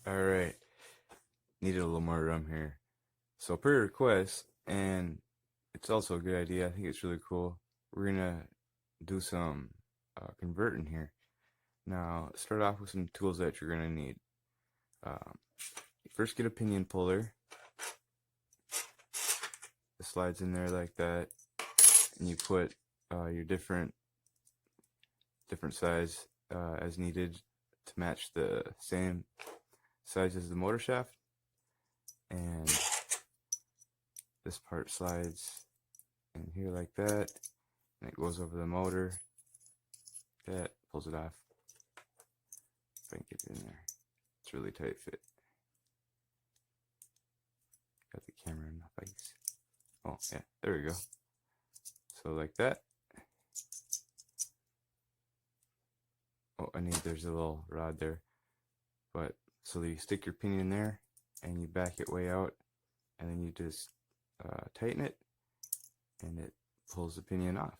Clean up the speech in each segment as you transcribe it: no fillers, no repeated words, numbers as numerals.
Alright, needed a little more room here. So per request, and it's also a good idea, I think it's really cool, we're gonna do some converting here. Now, start off with some tools that you're gonna need. First get a pinion puller. It slides in there like that, and you put your different size as needed to match the same size as the motor shaft, and this part slides in here like that, and it goes over the motor. That pulls it off. If I can get it in there, it's really tight fit. Got the camera in my face. Oh yeah, there we go. So like that. Oh, there's a little rod there, but so you stick your pinion there and you back it way out, and then you just tighten it, and it pulls the pinion off.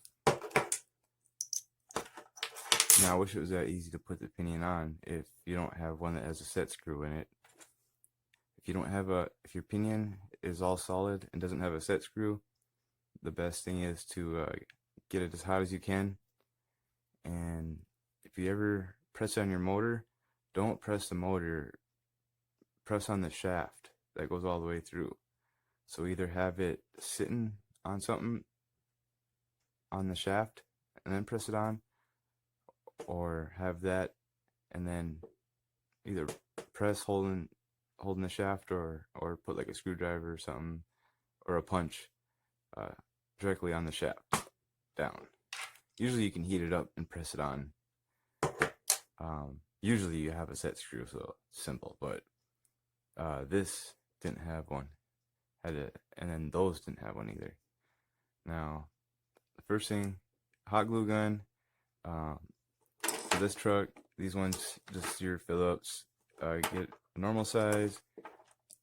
Now I wish it was that easy to put the pinion on if you don't have one that has a set screw in it. If you don't have if your pinion is all solid and doesn't have a set screw, the best thing is to get it as hot as you can. And if you ever press on your motor, don't press the motor, press on the shaft that goes all the way through. So either have it sitting on something on the shaft and then press it on, or have that and then either press holding the shaft, or put like a screwdriver or something, or a punch directly on the shaft down. Usually you can heat it up and press it on. Usually you have a set screw, so it's simple, but this didn't have one, and then those didn't have one either. Now the first thing, hot glue gun. For this truck, these ones, just your Phillips. Get a normal size,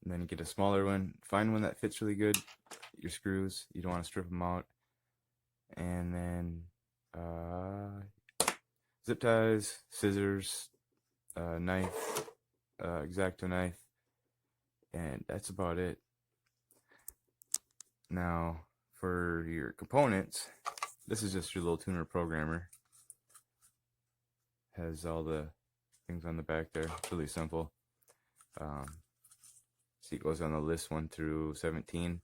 and then get a smaller one. Find one that fits really good. Your screws, you don't want to strip them out. And then zip ties, scissors, knife, X-Acto knife, and that's about it. Now for your components, this is just your little tuner programmer. Has all the things on the back there. It's really simple. See, it goes on the list 1 through 17,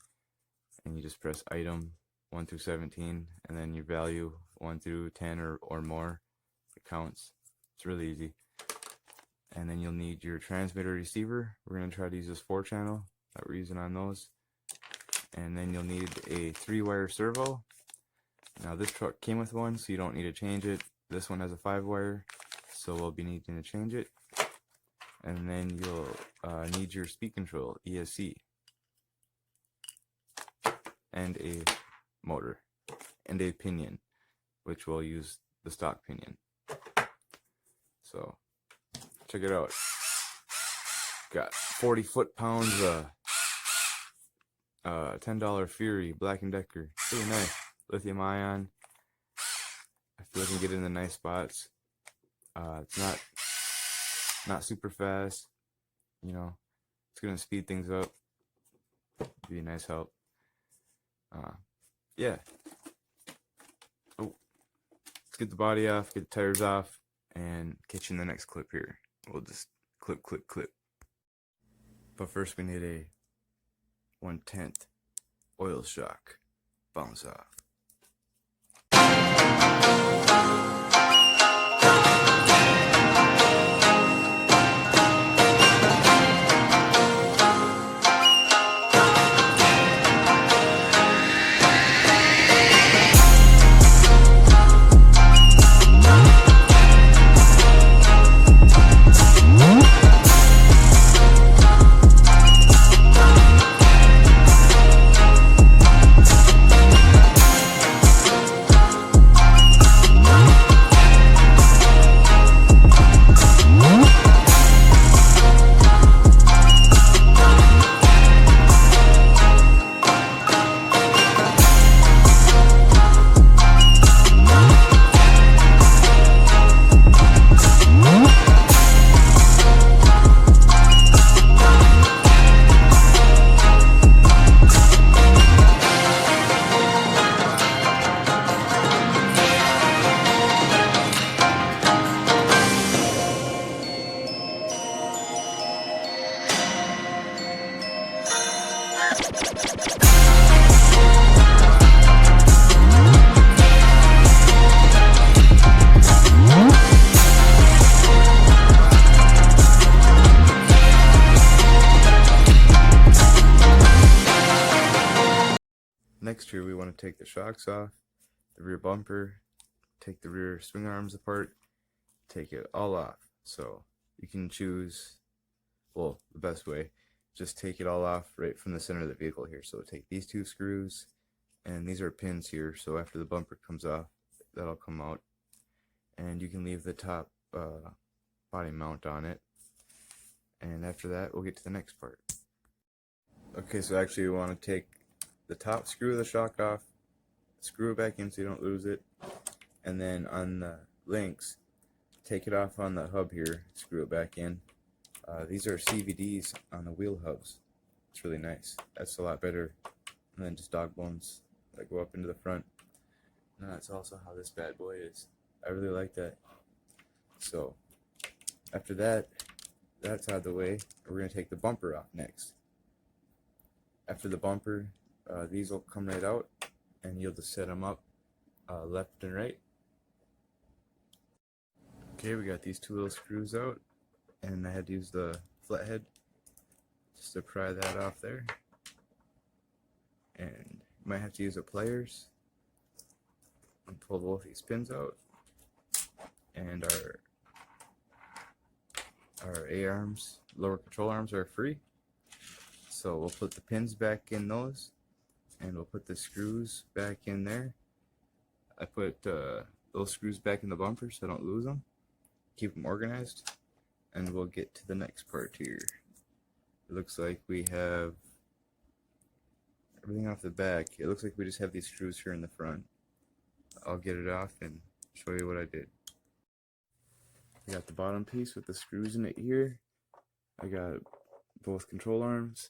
and you just press item 1 through 17, and then your value 1 through 10 or more. It counts. It's really easy. And then you'll need your transmitter receiver. We're going to try to use this 4-channel that we're using on those. And then you'll need a 3-wire servo. Now this truck came with one, so you don't need to change it. This one has a 5-wire, so we'll be needing to change it. And then you'll need your speed control, ESC, and a motor, and a pinion, which we'll use the stock pinion. So check it out. Got 40 foot-pounds $10 Fury Black & Decker. Pretty nice. Lithium ion. I feel like I can get it in the nice spots. It's not super fast, you know. It's gonna speed things up. Be a nice help. Yeah. Oh, let's get the body off, get the tires off, and catch you in the next clip here. We'll just clip. But first we need a 1/10 oil shock bounce off. Next here we want to take the shocks off, the rear bumper, take the rear swing arms apart, take it all off. So you can choose, well, the best way, just take it all off right from the center of the vehicle here. So take these two screws, and these are pins here, so after the bumper comes off, that'll come out. And you can leave the top body mount on it. And after that, we'll get to the next part. Okay, so actually we want to take the top screw of the shock off, screw it back in so you don't lose it, and then on the links, take it off on the hub here, screw it back in. These are CVDs on the wheel hubs. It's really nice. That's a lot better than just dog bones that go up into the front. And that's also how this bad boy is. I really like that. So after that, that's out of the way, we're going to take the bumper off next. After the bumper, these will come right out, and you'll just set them up left and right. Okay, we got these two little screws out, and I had to use the flathead just to pry that off there. And you might have to use the pliers and pull both these pins out. And our A-arms, lower control arms, are free. So we'll put the pins back in those, and we'll put the screws back in there. I put those screws back in the bumper so I don't lose them. Keep them organized, and we'll get to the next part here. It looks like we have everything off the back. It looks like we just have these screws here in the front. I'll get it off and show you what I did. I got the bottom piece with the screws in it here. I got both control arms,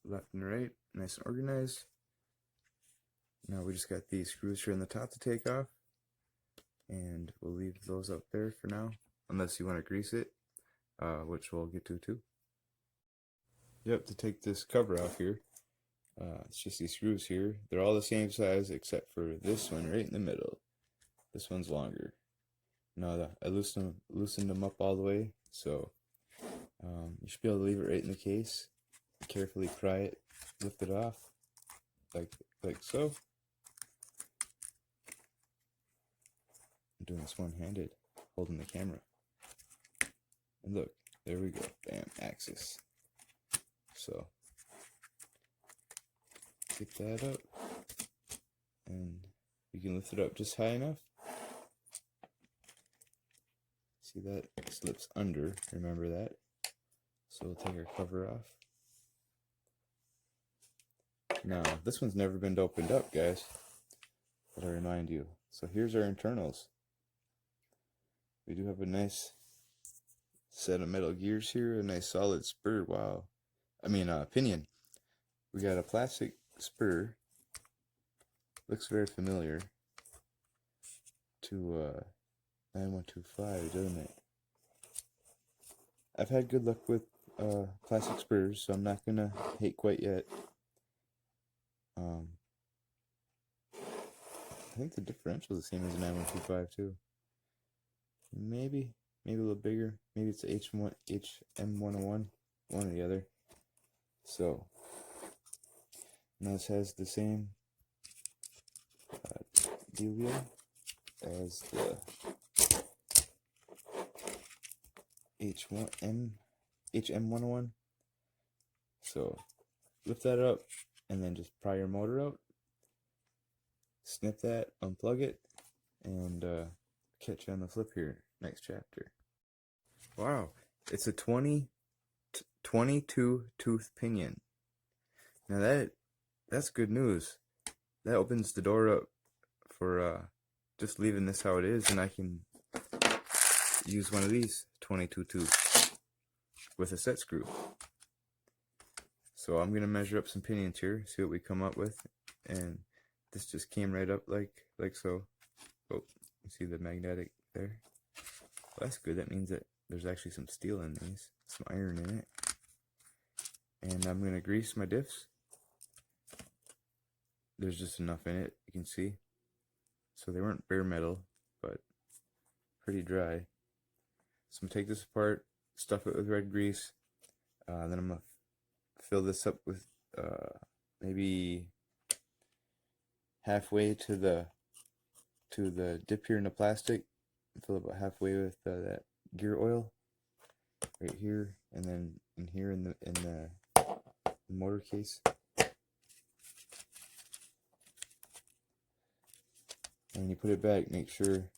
left and right, nice and organized. Now we just got these screws here in the top to take off, and we'll leave those up there for now, unless you want to grease it, which we'll get to too. Yep, to take this cover off here, it's just these screws here. They're all the same size except for this one right in the middle. This one's longer. Now I loosened them up all the way, so you should be able to leave it right in the case. Carefully pry it, lift it off, like so. I'm doing this one-handed, holding the camera. And look, there we go. Bam, axis. So get that up, and you can lift it up just high enough. See, that slips under, remember that. So we'll take our cover off. Now, this one's never been opened up, guys, but I remind you. So here's our internals. We do have a nice set of metal gears here, a nice solid spur. Wow. Pinion. We got a plastic spur. Looks very familiar to 9125, doesn't it? I've had good luck with plastic spurs, so I'm not gonna hate quite yet. I think the differential is the same as the 9125 too. Maybe a little bigger. Maybe it's the HM101, one or the other. So now this has the same dealio as the HM101. So lift that up and then just pry your motor out, snip that, unplug it, and catch you on the flip here. Next chapter. Wow, it's a 22 tooth pinion. Now that's good news. That opens the door up for just leaving this how it is, and I can use one of these 22 tooths with a set screw. So I'm gonna measure up some pinions here, see what we come up with, and this just came right up like so. Oh, you see the magnetic there? Well, that's good. That means that there's actually some steel in these, some iron in it. And I'm gonna grease my diffs there's just enough in it, you can see. So they weren't bare metal, but pretty dry. So I'm gonna take this apart, stuff it with red grease, then I'm gonna fill this up with maybe halfway to the dip here in the plastic. Fill about halfway with that gear oil right here, and then in here in the motor case. And when you put it back, make sure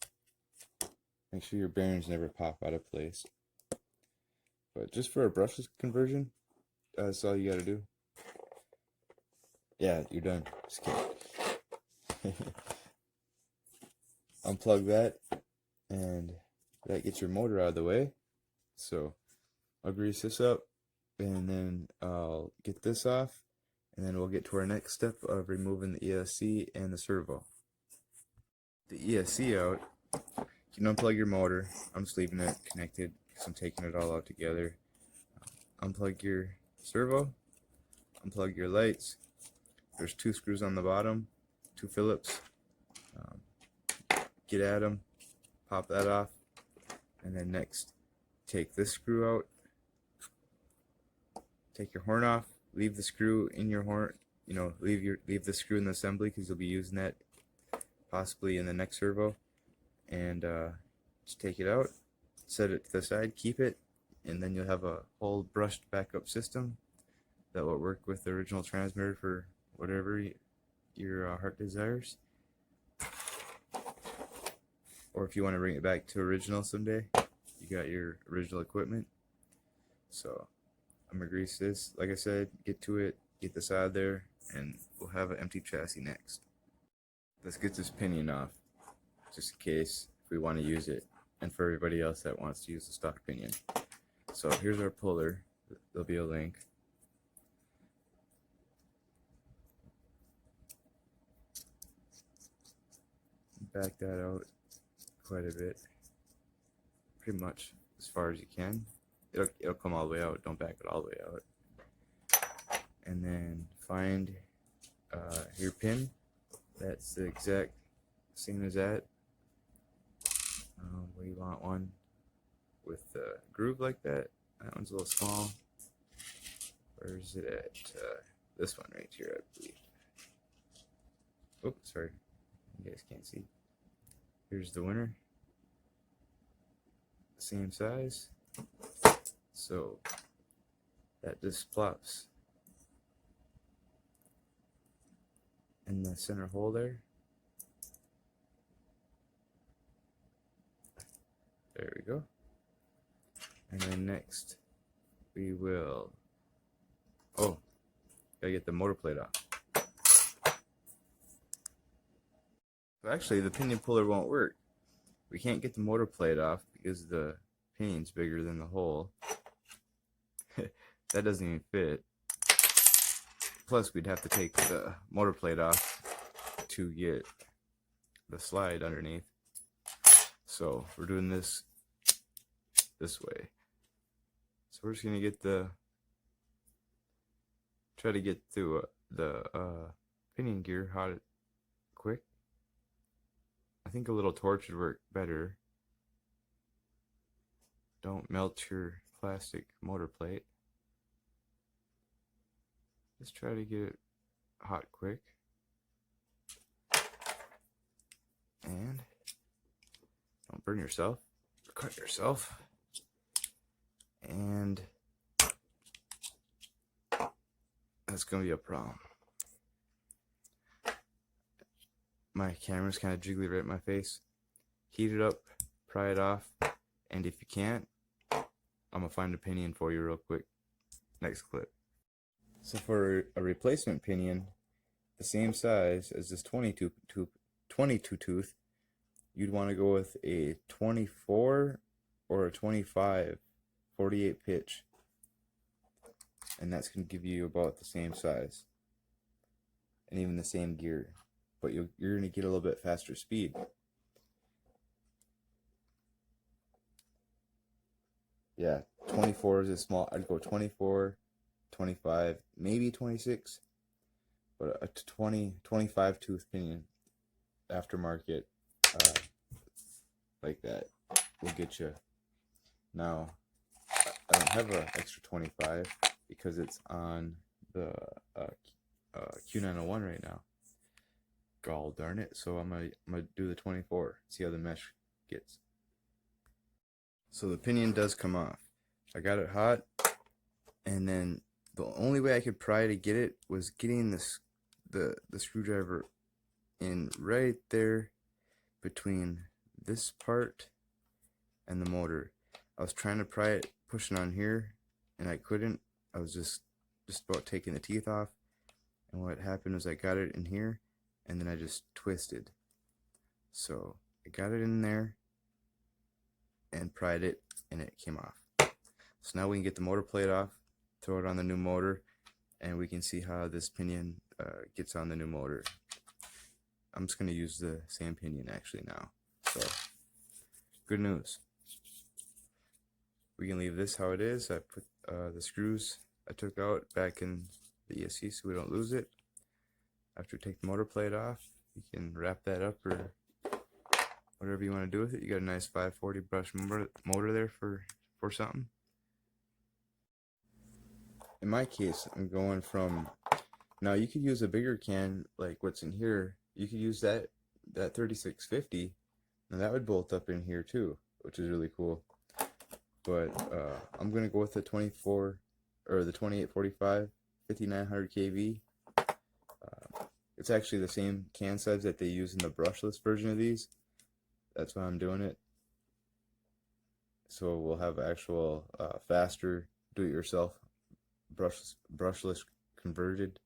your bearings never pop out of place. But just for a brushless conversion, that's all you gotta do. Yeah, you're done. Just kidding. Unplug that, and that gets your motor out of the way. So I'll grease this up, and then I'll get this off, and then we'll get to our next step of removing the ESC and the servo. The ESC out, you can unplug your motor. I'm just leaving it connected because I'm taking it all out together. Unplug your servo, unplug your lights. There's 2 screws on the bottom, 2 Phillips. Get at them, pop that off, and then next take this screw out. Take your horn off, leave the screw in your horn, leave the screw in the assembly because you'll be using that possibly in the next servo, and just take it out, set it to the side, keep it, and then you'll have a whole brushed backup system that will work with the original transmitter for whatever your heart desires. Or if you want to bring it back to original someday, you got your original equipment. So I'm gonna grease this, like I said, get to it, get this out of there, and we'll have an empty chassis next. Let's get this pinion off, just in case if we want to use it, and for everybody else that wants to use the stock pinion. So here's our puller. There'll be a link. Back that out quite a bit, pretty much as far as you can. It'll come all the way out, don't back it all the way out. And then find your pin that's the exact same as that. We want one with a groove like that. That one's a little small. Where is it at? This one right here, I believe. Oh, sorry, you guys can't see. Here's the winner. Same size. So that just plops in the center hole there. There we go. And then next we will, gotta get the motor plate off. So actually the pinion puller won't work. We can't get the motor plate off because the pinion's bigger than the hole. That doesn't even fit. Plus we'd have to take the motor plate off to get the slide underneath. So we're doing this way. So we're just gonna get try to get through the pinion gear hot quick. I think a little torch would work better. Don't melt your plastic motor plate. Let's try to get it hot quick. And don't burn yourself or cut yourself. And that's gonna be a problem. My camera's kind of jiggly right in my face. Heat it up, pry it off, and if you can't, I'm gonna find a pinion for you real quick. Next clip. So for a replacement pinion, the same size as this 22 tooth, you'd want to go with a 24 or a 25 48 pitch, and that's going to give you about the same size and even the same gear, but you're going to get a little bit faster speed. Yeah, 24 is a small. I'd go 24, 25, maybe 26, but a 25 tooth pinion aftermarket, uh, like that will get you. Now, I don't have an extra 25 because it's on the Q901 right now. Gall darn it! So I'm gonna do the 24. See how the mesh gets. So the pinion does come off. I got it hot, and then the only way I could pry to get it was getting this the screwdriver in right there between this part and the motor. I was trying to pry it, pushing on here, and I couldn't. I was just about taking the teeth off, and what happened was I got it in here, and then I just twisted. So I got it in there and pried it, and it came off. So now we can get the motor plate off, throw it on the new motor, and we can see how this pinion gets on the new motor. I'm just going to use the same pinion actually now. So, good news. We can leave this how it is. I put the screws I took out back in the ESC so we don't lose it. After you take the motor plate off, you can wrap that up or whatever you want to do with it. You got a nice 540 brush motor there for something. In my case, I'm going from, now you could use a bigger can like what's in here. You could use that 3650, and that would bolt up in here too, which is really cool. But I'm gonna go with the 24 or the 2845 5900 kV. It's actually the same can size that they use in the brushless version of these. That's why I'm doing it. So we'll have actual faster do-it-yourself brushless converted.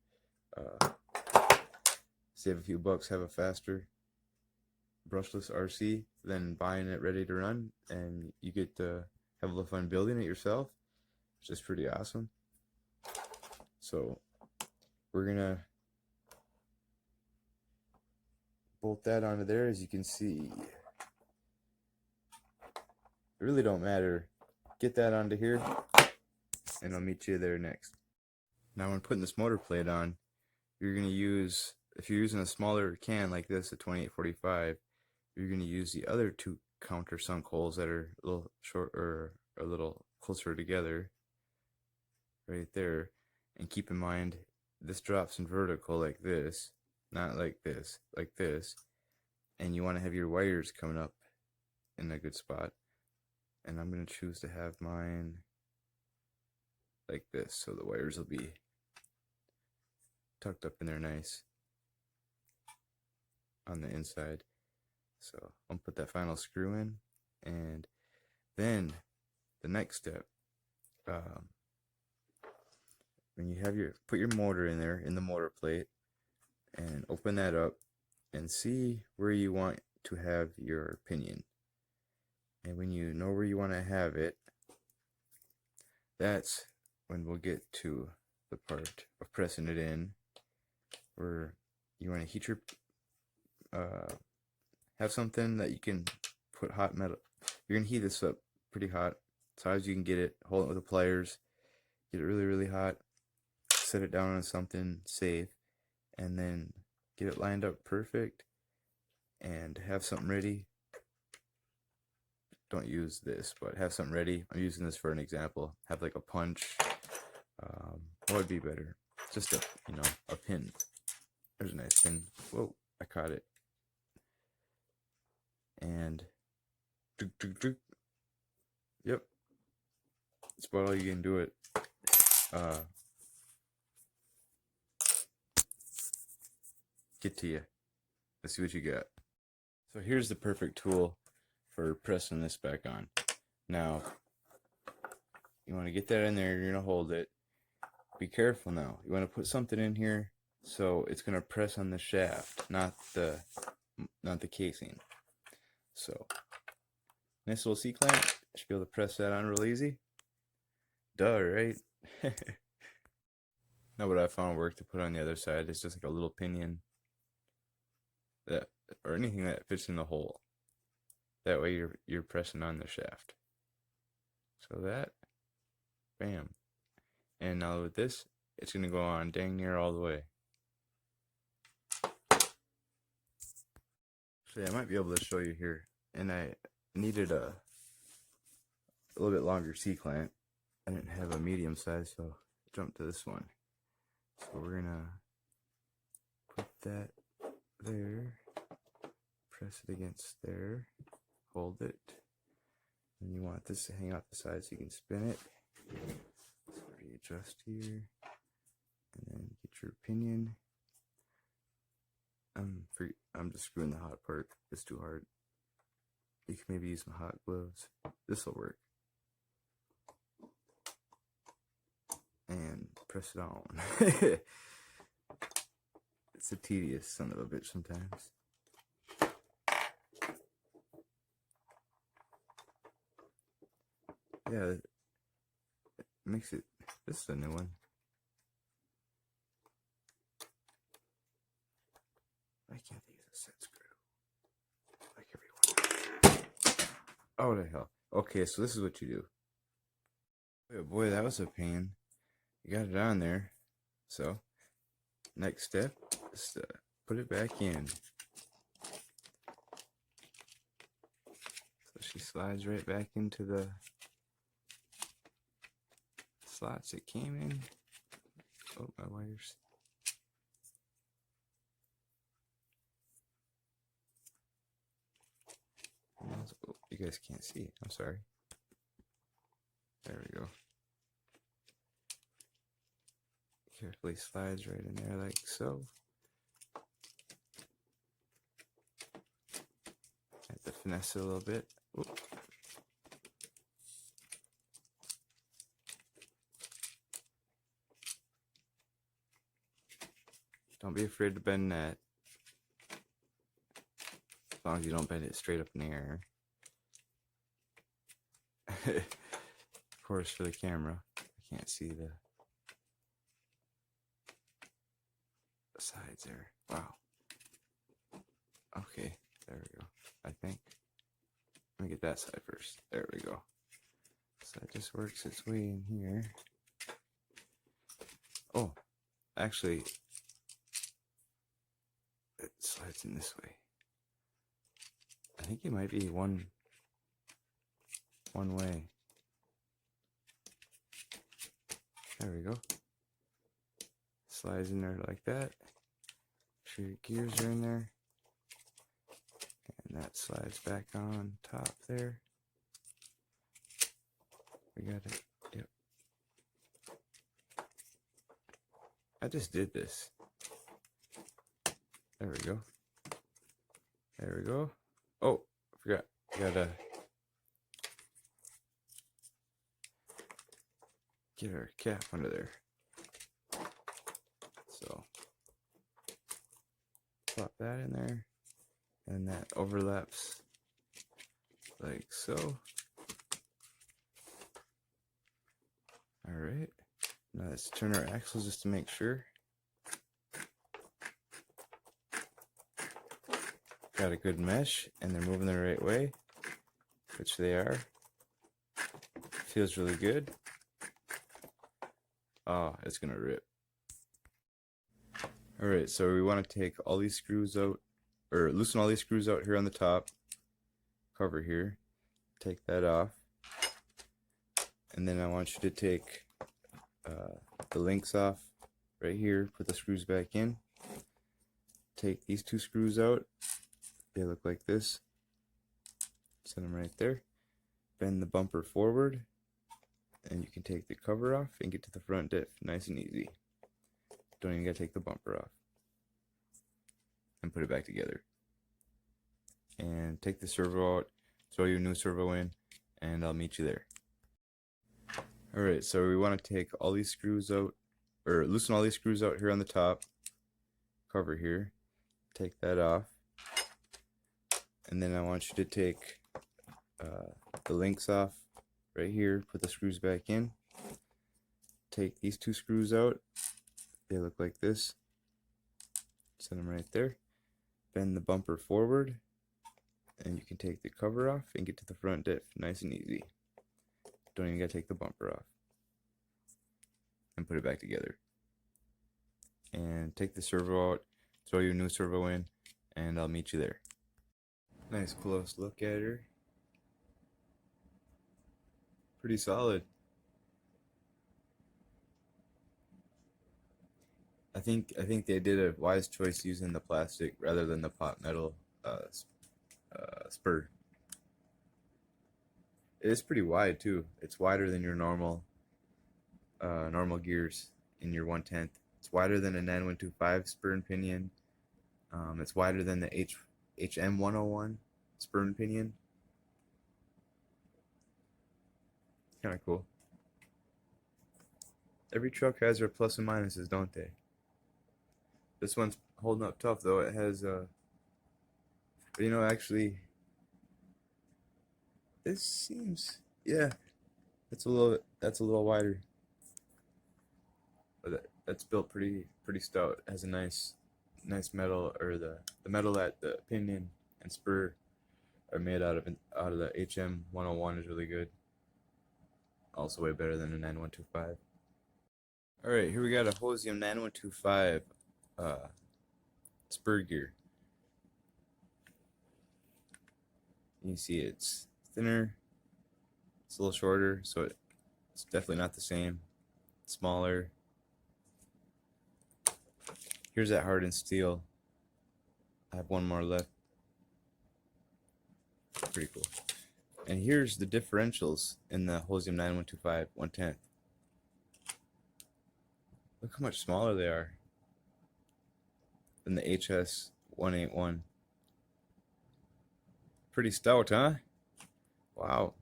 Save a few bucks, have a faster brushless RC than buying it ready to run, and you get to have a little fun building it yourself, which is pretty awesome. So we're gonna bolt that onto there. As you can see, it really don't matter. Get that onto here, and I'll meet you there next. Now when putting this motor plate on, you're gonna use, if you're using a smaller can like this, a 2845, you're gonna use the other two countersunk holes that are a little short or a little closer together, right there. And keep in mind, this drops in vertical like this, not like this, like this. And you want to have your wires coming up in a good spot. And I'm gonna choose to have mine like this, so the wires will be tucked up in there nice on the inside. So I'm gonna put that final screw in, and then the next step, when you have put your motor in there, in the motor plate, and open that up and see where you want to have your pinion. And when you know where you want to have it, that's when we'll get to the part of pressing it in, where you want to heat your have something that you can put hot metal. You're gonna heat this up pretty hot, as hot as you can get it. Hold it with the pliers, get it really hot, set it down on something safe, and then get it lined up perfect, and have something ready. Don't use this, but have something ready. I'm using this for an example. Have like a punch. What would be better? Just a pin. There's a nice pin. Whoa, I caught it. And yep, that's about all you can do it. Get to you. Let's see what you got. So here's the perfect tool for pressing this back on. Now you want to get that in there. You're gonna hold it. Be careful now. You want to put something in here so it's gonna press on the shaft, not the casing. So nice little C-clamp. Should be able to press that on real easy. Duh, right? Now what I found worked to put on the other side is just like a little pinion that, or anything that fits in the hole. That way you're pressing on the shaft. So that, bam. And now with this, it's gonna go on dang near all the way. Actually, I might be able to show you here. And I needed a little bit longer C-clamp. I didn't have a medium size, so I jumped to this one. So we're gonna put that there, press it against there, hold it, and you want this to hang out the side so you can spin it. So readjust here, and then get your pinion. I'm just screwing the hot part. It's too hard. You can maybe use some hot gloves. This will work. And press it on. It's a tedious son of a bitch sometimes. Yeah, it makes it. This is a new one. I can't use a set screw like everyone. Oh the hell. Okay, so this is what you do. Oh boy, that was a pain. You got it on there. So next step is to put it back in. So she slides right back into the slots it came in. Oh, my wires. Oh, you guys can't see it. I'm sorry. There we go. Carefully slides right in there like so. Have to finesse it a little bit. Oop. Don't be afraid to bend that. As long as you don't bend it straight up in the air. Of course, for the camera, I can't see the sides there. Wow. Okay, there we go. I think. Let me get that side first. There we go. So that just works its way in here. Oh, actually, it slides in this way. I think it might be one way. There we go. Slides in there like that. Make sure your gears are in there. And that slides back on top there. We got it. Yep. I just did this. There we go. There we go. Oh, I forgot. Gotta get our cap under there. So plop that in there, and that overlaps like so. All right. Now let's turn our axles just to make sure. Got a good mesh, and they're moving the right way, which they are. Feels really good. Oh, it's gonna rip. Alright, so we want to take all these screws out, or loosen all these screws out here on the top cover here. Take that off. And then I want you to take the links off right here, put the screws back in. Take these two screws out. They look like this. Set them right there. Bend the bumper forward, and you can take the cover off and get to the front diff nice and easy. Don't even gotta take the bumper off. And put it back together. And take the servo out, throw your new servo in, and I'll meet you there. Alright, so we want to take all these screws out, or loosen all these screws out here on the top cover here. Take that off. And then I want you to take the links off right here, put the screws back in. Take these two screws out. They look like this. Set them right there. Bend the bumper forward, and you can take the cover off and get to the front diff nice and easy. Don't even gotta take the bumper off. And put it back together. And take the servo out, throw your new servo in, and I'll meet you there. Nice close look at her. Pretty solid. I think they did a wise choice using the plastic rather than the pot metal spur. It is pretty wide too. It's wider than your normal gears in your 1/10. It's wider than a 9125 spur and pinion. It's wider than the HM101 spur and pinion. Kind of cool. Every truck has their plus and minuses, don't they? This one's holding up tough though. It has actually this seems, yeah, that's a little wider. But that's built pretty stout. It has a nice metal, or the metal that the pinion and spur are made out of the HM101 is really good. Also way better than a 9125. Alright, here we got a Hosium 9125 spur gear. You see it's thinner, it's a little shorter, so it's definitely not the same. It's smaller. Here's that hardened steel. I have one more left. Pretty cool. And here's the differentials in the Hosium 9125 1/10. Look how much smaller they are than the HS101. Pretty stout, huh? Wow.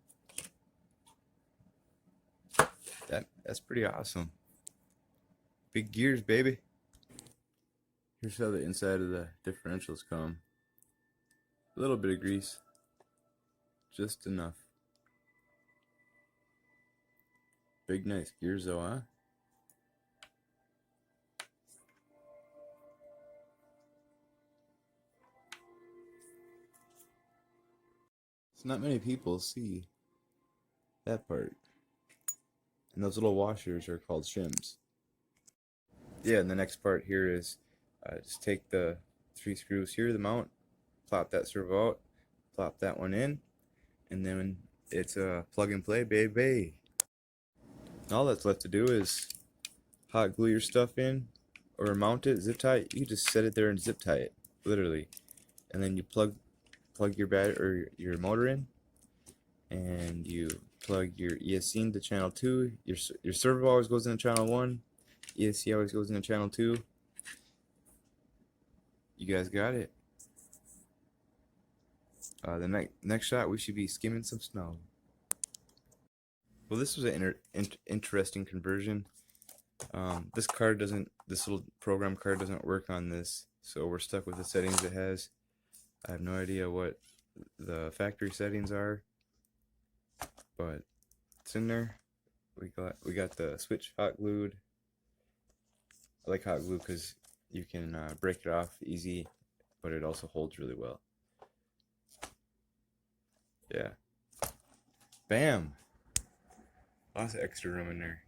That's pretty awesome. Big gears, baby. Here's how the inside of the differentials come. A little bit of grease. Just enough. Big nice gears though, huh? So not many people see that part. And those little washers are called shims. Yeah, and the next part here is just take the 3 screws here, the mount, plop that servo out, plop that one in, and then it's a plug and play, baby. All that's left to do is hot glue your stuff in, or mount it, zip tie it. You just set it there and zip tie it, literally, and then you plug your battery or your motor in, and you plug your ESC into channel 2. Your servo always goes into channel 1. ESC always goes into channel 2. You guys got it. The next shot, we should be skimming some snow. Well, this was an interesting conversion. This little program card doesn't work on this, so we're stuck with the settings it has. I have no idea what the factory settings are, but it's in there. We got the switch hot glued. I like hot glue because you can break it off easy, but it also holds really well. Yeah. Bam! Lots of extra room in there.